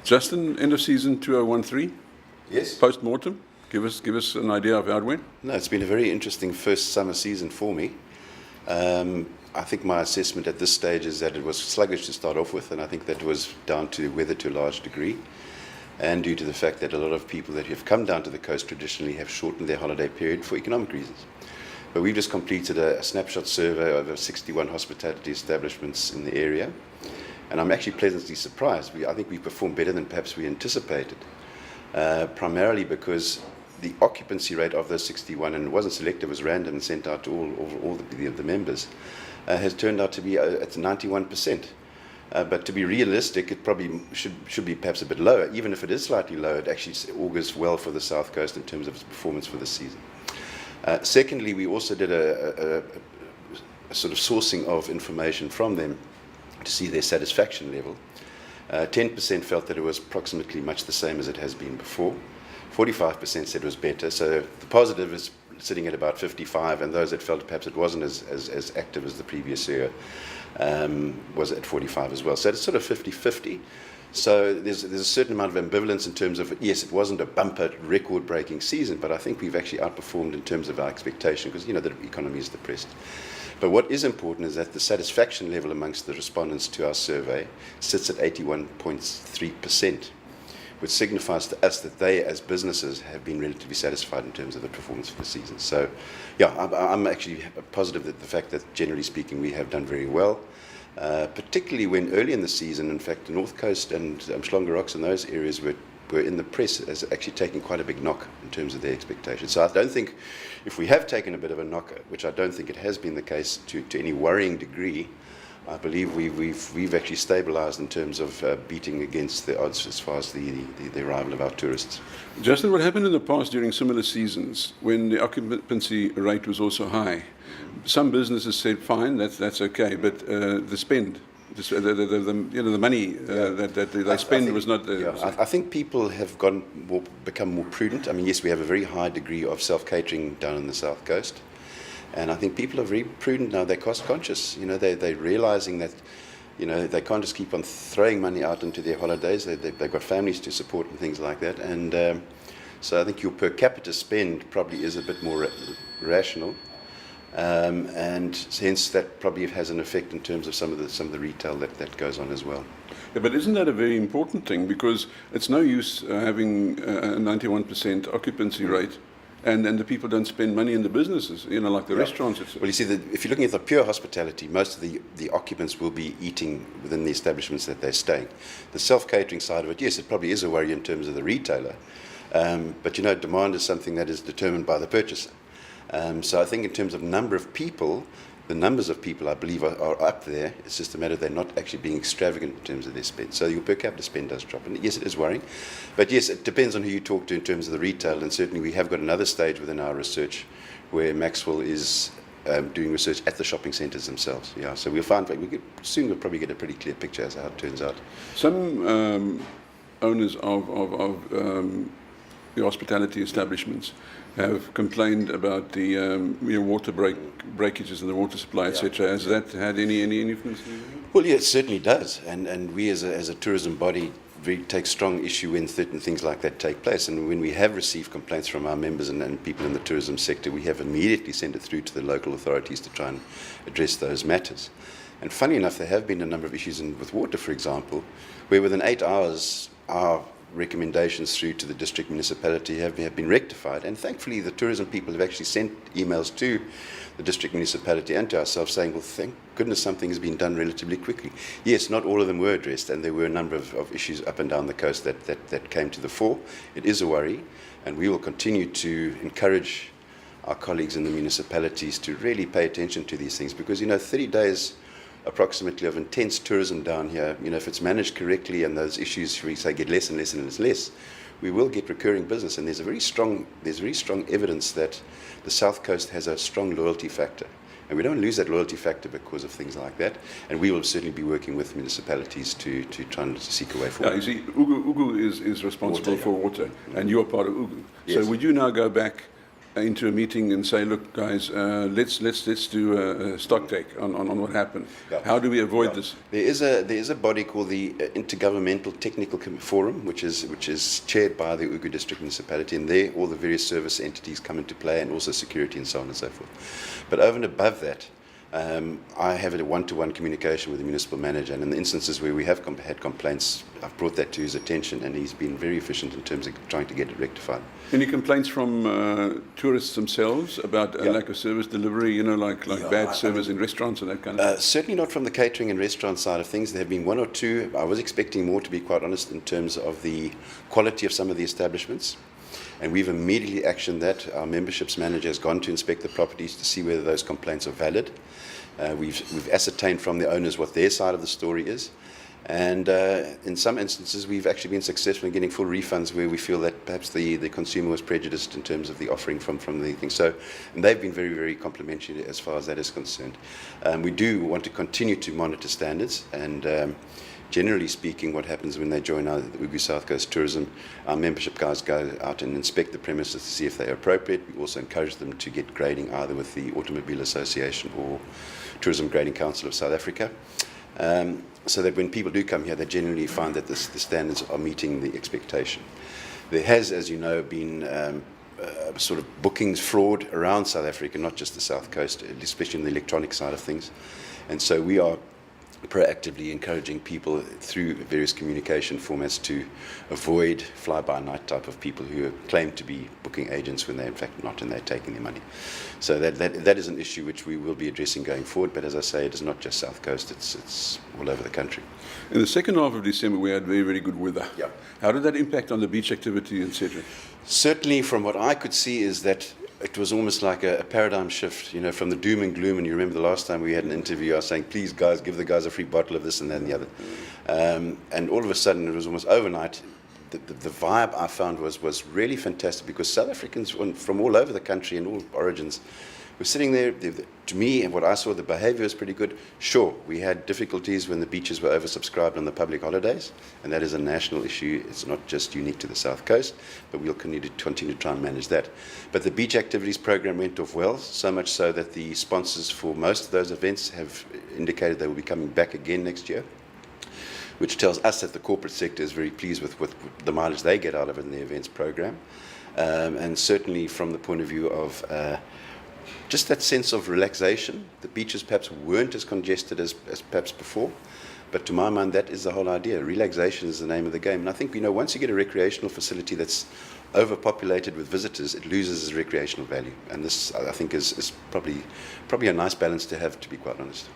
Justin, end of season 2013, Yes. post-mortem. Give us an idea of how it went. No, it's been a very interesting first summer season for me. I think my assessment at this stage is that it was sluggish to start off with, and I think that was down to weather to a large degree, and due to the fact that a lot of people that have come down to the coast traditionally have shortened their holiday period for economic reasons. But we've just completed a snapshot survey of 61 hospitality establishments in the area, and I'm actually pleasantly surprised. I think we performed better than perhaps we anticipated, primarily because the occupancy rate of those 61, and it wasn't selective, it was random and sent out to all the members, has turned out to be at 91%. But to be realistic, it probably should be perhaps a bit lower. Even if it is slightly lower, it actually augurs well for the South Coast in terms of its performance for the season. Secondly, we also did a sort of sourcing of information from them to see their satisfaction level. 10% felt that it was approximately much the same as it has been before. 45% said it was better. So the positive is sitting at about 55, and those that felt perhaps it wasn't as active as the previous year was at 45 as well. So it's sort of 50-50. So there's a certain amount of ambivalence in terms of, yes, it wasn't a bumper record-breaking season, but I think we've actually outperformed in terms of our expectation because, the economy is depressed. But what is important is that the satisfaction level amongst the respondents to our survey sits at 81.3%, which signifies to us that they, as businesses, have been relatively satisfied in terms of the performance for the season. So, I'm actually positive that the fact that, generally speaking, we have done very well, particularly when early in the season, in fact, the North Coast and Umhlanga Rocks and those areas were in the press as actually taking quite a big knock in terms of their expectations. So I don't think, if we have taken a bit of a knock, which I don't think it has been the case to any worrying degree, I believe we've actually stabilised in terms of beating against the odds as far as the arrival of our tourists. Justin, what happened in the past during similar seasons when the occupancy rate was also high? Some businesses said, fine, that's okay, but the spend, the money that they spend was not there. I think people have become more prudent. I mean, yes, we have a very high degree of self-catering down on the South Coast. And I think people are very prudent now. They're cost conscious. They're realizing that, they can't just keep on throwing money out into their holidays. They've got families to support and things like that. And so I think your per capita spend probably is a bit more rational. And hence that probably has an effect in terms of some of the retail that goes on as well. Yeah, but isn't that a very important thing? Because it's no use having a 91% occupancy rate and the people don't spend money in the businesses, like the restaurants. Well, you see, if you're looking at the pure hospitality, most of the occupants will be eating within the establishments that they're staying. The self-catering side of it, yes, it probably is a worry in terms of the retailer. But, demand is something that is determined by the purchaser. So I think in terms of number of people, the numbers of people, I believe, are up there. It's just a matter of they're not actually being extravagant in terms of their spend. So your per capita spend does drop. And yes, it is worrying. But yes, it depends on who you talk to in terms of the retail. And certainly we have got another stage within our research where Maxwell is doing research at the shopping centres themselves. Yeah, so we'll find, soon we'll probably get a pretty clear picture as to how it turns out. Some owners of the hospitality establishments have complained about the water breakages in the water supply, etc. Has that had any influence? Well, yeah, it certainly does. And we as a tourism body really take strong issue when certain things like that take place. And when we have received complaints from our members and people in the tourism sector, we have immediately sent it through to the local authorities to try and address those matters. And funny enough, there have been a number of issues with water, for example, where within 8 hours, our recommendations through to the district municipality have been rectified, and thankfully the tourism people have actually sent emails to the district municipality and to ourselves saying, well, thank goodness something has been done relatively quickly. Yes, not all of them were addressed, and there were a number of issues up and down the coast that came to the fore. It is a worry, and we will continue to encourage our colleagues in the municipalities to really pay attention to these things, because 30 days approximately of intense tourism down here, if it's managed correctly and those issues, we say, get less and less and less, we will get recurring business. And there's very strong evidence that the South Coast has a strong loyalty factor. And we don't lose that loyalty factor because of things like that. And we will certainly be working with municipalities to try and seek a way forward. Yeah, you see, Ugu is responsible for water, and you're part of Ugu. Yes. So would you now go back into a meeting and say, look, guys, let's do a stock take on what happened. Yeah. How do we avoid Yeah. this? There is a body called the Intergovernmental Technical Forum, which is chaired by the Ugu District Municipality, and there all the various service entities come into play, and also security and so on and so forth. But over and above that, I have a one-to-one communication with the municipal manager, and in the instances where we have had complaints, I've brought that to his attention, and he's been very efficient in terms of trying to get it rectified. Any complaints from tourists themselves about Yeah. lack of service delivery, like Yeah, bad service in restaurants and that kind of thing? Certainly not from the catering and restaurant side of things. There have been one or two. I was expecting more, to be quite honest, in terms of the quality of some of the establishments. And we've immediately actioned that. Our memberships manager has gone to inspect the properties to see whether those complaints are valid. We've ascertained from the owners what their side of the story is. And in some instances, we've actually been successful in getting full refunds where we feel that perhaps the consumer was prejudiced in terms of the offering from the thing. So, and they've been very, very complimentary as far as that is concerned. We do want to continue to monitor standards, and generally speaking, what happens when they join the Ugu South Coast Tourism, our membership guys go out and inspect the premises to see if they are appropriate. We also encourage them to get grading either with the Automobile Association or Tourism Grading Council of South Africa. So that when people do come here, they generally find that the standards are meeting the expectation. There has, as you know, been sort of bookings fraud around South Africa, not just the South Coast, especially in the electronic side of things. And so we are proactively encouraging people through various communication formats to avoid fly-by-night type of people who claim to be booking agents when they're in fact not, and they're taking their money. So that is an issue which we will be addressing going forward, but as I say, it is not just South Coast, it's all over the country. In the second half of December, we had very, very good weather. Yeah. How did that impact on the beach activity, etc.? Certainly, from what I could see, is that it was almost like a paradigm shift, from the doom and gloom. And you remember the last time we had an interview, I was saying, please, guys, give the guys a free bottle of this and that and the other. And all of a sudden, it was almost overnight. The vibe I found was really fantastic, because South Africans from all over the country and all origins were sitting there. To me, and what I saw, the behavior was pretty good. Sure, we had difficulties when the beaches were oversubscribed on the public holidays, and that is a national issue. It's not just unique to the South Coast, but we'll continue to try and manage that. But the beach activities program went off well, so much so that the sponsors for most of those events have indicated they will be coming back again next year, which tells us that the corporate sector is very pleased with the mileage they get out of it in the events program. And certainly from the point of view of just that sense of relaxation. The beaches perhaps weren't as congested as perhaps before, but to my mind, that is the whole idea. Relaxation is the name of the game. And I think, once you get a recreational facility that's overpopulated with visitors, it loses its recreational value. And this, I think, is probably a nice balance to have, to be quite honest.